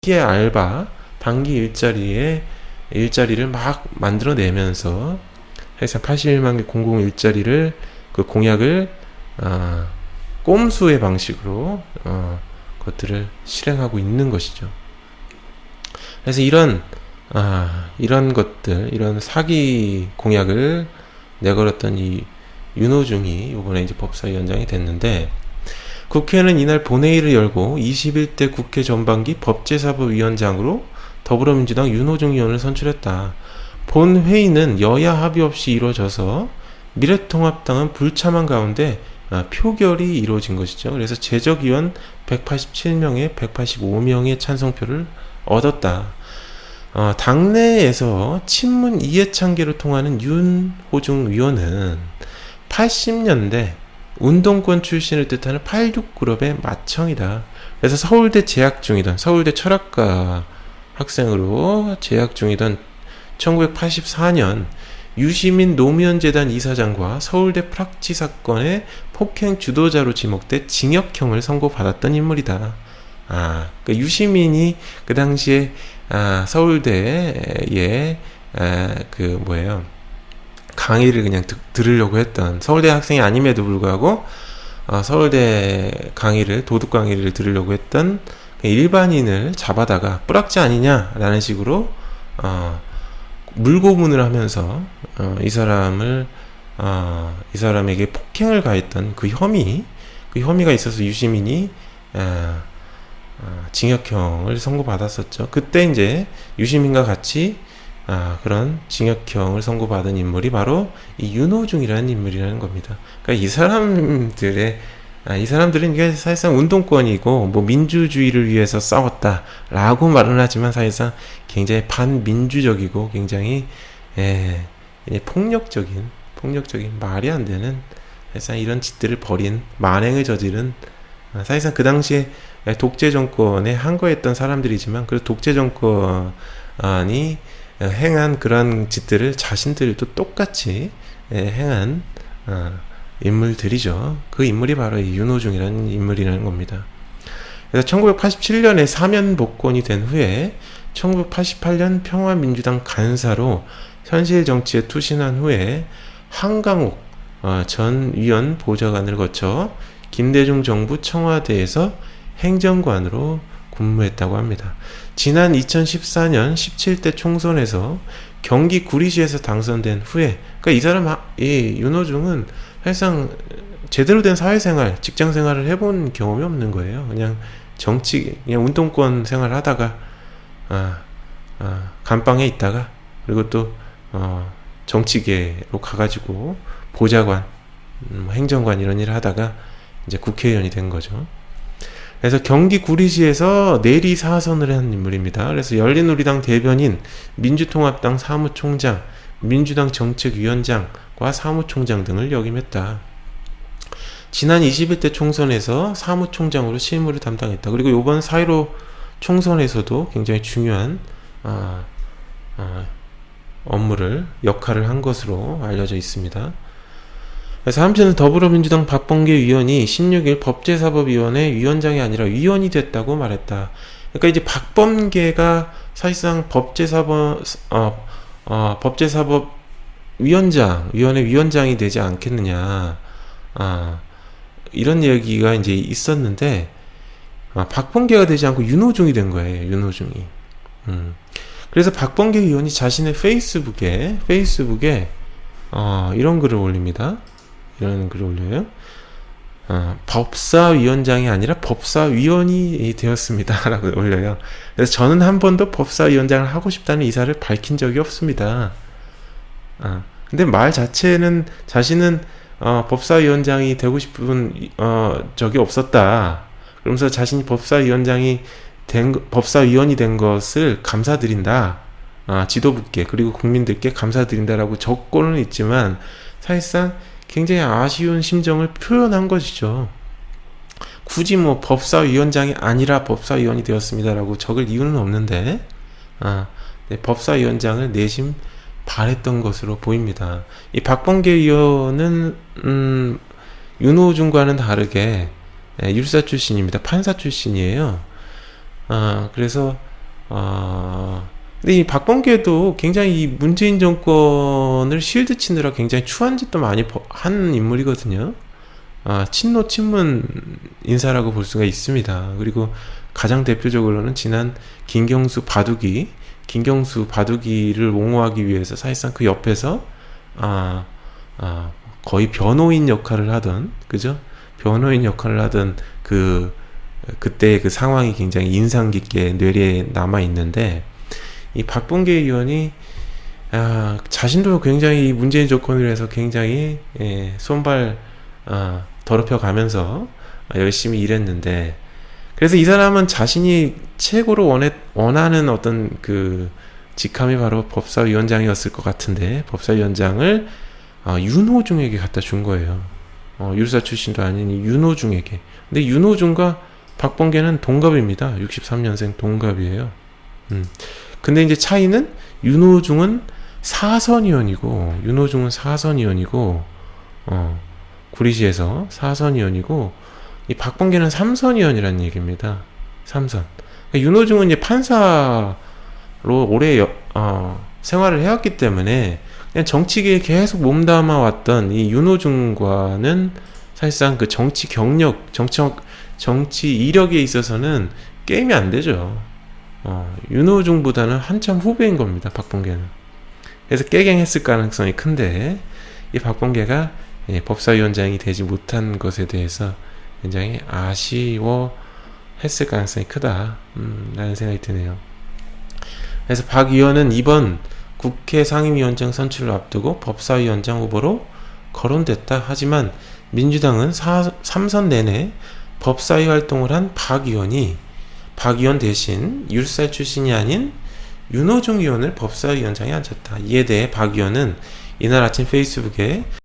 단기 알바, 단기 일자리를 막 만들어내면서 해서 81만 개 공공 일자리를 그 공약을 꼼수의 방식으로 것들을 실행하고 있는 것이죠. 그래서 이런 것들, 이런 사기 공약을 내걸었던 이 윤호중이 이번에 이제 법사위원장이 됐는데, 국회는 이날 본회의를 열고 21대 국회 전반기 법제사법위원장으로 더불어민주당 윤호중 의원을 선출했다. 본회의는 여야 합의 없이 이루어져서 미래통합당은 불참한 가운데 표결이 이루어진 것이죠. 그래서 제적위원 187명에 185명의 찬성표를 얻었다. 당내에서 친문 이해창계로 통하는 윤호중 의원은 80년대 운동권 출신을 뜻하는 86그룹의 맏형이다. 그래서 서울대 재학 중이던, 서울대 철학과 학생으로 재학 중이던 1984년 유시민 노무현재단 이사장과 서울대 프락치 사건의 폭행 주도자로 지목돼 징역형을 선고받았던 인물이다. 그 유시민이 그 당시에 서울대에 강의를 그냥 들으려고 했던, 서울대 학생이 아님에도 불구하고 서울대 강의를, 도둑 강의를 들으려고 했던 일반인을 잡아다가 뿌락지 아니냐라는 식으로 물고문을 하면서 이 사람에게 폭행을 가했던 그 혐의가 있어서 유시민이 징역형을 선고받았었죠. 그때 이제 유시민과 같이 그런 징역형을 선고받은 인물이 바로 이 윤호중이라는 인물이라는 겁니다. 그러니까 이 사람들은 이게 사실상 운동권이고 뭐 민주주의를 위해서 싸웠다라고 말은 하지만 사실상 굉장히 반민주적이고 굉장히 폭력적인 말이 안 되는 사실상 이런 짓들을 벌인, 만행을 저지른, 사실상 그 당시에 독재 정권에 항거했던 사람들이지만 그 독재 정권이 행한 그런 짓들을 자신들도 똑같이 행한 인물들이죠. 그 인물이 바로 이 윤호중이라는 인물이라는 겁니다. 그래서 1987년에 사면 복권이 된 후에 1988년 평화민주당 간사로 현실 정치에 투신한 후에 한강욱 전 위원 보좌관을 거쳐 김대중 정부 청와대에서 행정관으로 근무했다고 합니다. 지난 2014년 17대 총선에서 경기 구리시에서 당선된 후에, 그러니까 이 윤호중은 사실상 제대로 된 사회생활, 직장생활을 해본 경험이 없는 거예요. 그냥 그냥 운동권 생활하다가 감방에 있다가, 그리고 또 정치계로 가가지고 보좌관, 행정관 이런 일을 하다가 이제 국회의원이 된 거죠. 그래서 경기 구리시에서 내리 사선을 한 인물입니다. 그래서 열린우리당 대변인, 민주통합당 사무총장, 민주당 정책위원장과 사무총장 등을 역임했다. 지난 21대 총선에서 사무총장으로 실무를 담당했다. 그리고 이번 4.15 총선에서도 굉장히 중요한 역할을 한 것으로 알려져 있습니다. 그래서 한편 더불어민주당 박범계 의원이 16일 법제사법위원회 위원장이 아니라 위원이 됐다고 말했다. 그러니까 이제 박범계가 사실상 위원회 위원장이 되지 않겠느냐, 이런 얘기가 이제 있었는데, 박범계가 되지 않고 윤호중이 된 거예요. 윤호중이. 그래서 박범계 의원이 자신의 페이스북에 이런 글을 올립니다. 이런 글을 올려요. 법사위원장이 아니라 법사위원이 되었습니다 라고 올려요. 그래서 저는 한 번도 법사위원장을 하고 싶다는 의사를 밝힌 적이 없습니다. 근데 말 자체는 자신은 법사위원장이 되고 싶은 적이 없었다. 그러면서 자신이 법사위원이 된 것을 감사드린다. 지도부께, 그리고 국민들께 감사드린다라고 적고는 있지만 사실상 굉장히 아쉬운 심정을 표현한 것이죠. 굳이 뭐 법사위원장이 아니라 법사위원이 되었습니다라고 적을 이유는 없는데 법사위원장을 내심 바랬던 것으로 보입니다. 이 박범계 의원은 윤호중과는 다르게 율사 출신입니다. 판사 출신이에요. 그래서 근데 이 박범계도 굉장히 이 문재인 정권을 실드 치느라 굉장히 추한 짓도 많이 한 인물이거든요. 친노 친문 인사라고 볼 수가 있습니다. 그리고 가장 대표적으로는 지난 김경수 바둑이를 옹호하기 위해서 사실상 그 옆에서 거의 변호인 역할을 하던, 그죠? 변호인 역할을 하던 그때의 그 상황이 굉장히 인상 깊게 뇌리에 남아 있는데, 이 박범계 의원이 자신도 굉장히 문재인 정권을 해서 굉장히 손발 더럽혀 가면서 열심히 일했는데, 그래서 이 사람은 자신이 최고로 원하는 어떤 그 직함이 바로 법사위원장이었을 것 같은데, 법사위원장을 윤호중에게 갖다 준 거예요. 율사 출신도 아닌 이 윤호중에게. 근데 윤호중과 박범계는 동갑입니다. 63년생 동갑이에요. 근데 이제 차이는 윤호중은 사선위원이고 구리시에서 사선위원이고, 이 박범계는 삼선위원이라는 얘기입니다. 삼선. 그러니까 윤호중은 이제 판사로 오래 생활을 해왔기 때문에 그냥 정치계에 계속 몸담아 왔던 이 윤호중과는 사실상 그 정치 경력, 정치 이력에 있어서는 게임이 안 되죠. 윤호중보다는 한참 후배인 겁니다, 박범계는. 그래서 깨갱했을 가능성이 큰데, 이 박범계가 법사위원장이 되지 못한 것에 대해서 굉장히 아쉬워했을 가능성이 크다, 라는 생각이 드네요. 그래서 박 의원은 이번 국회 상임위원장 선출을 앞두고 법사위원장 후보로 거론됐다. 하지만 민주당은 3선 내내 법사위 활동을 한 박 의원 대신 율사 출신이 아닌 윤호중 의원을 법사위원장에 앉혔다. 이에 대해 박 의원은 이날 아침 페이스북에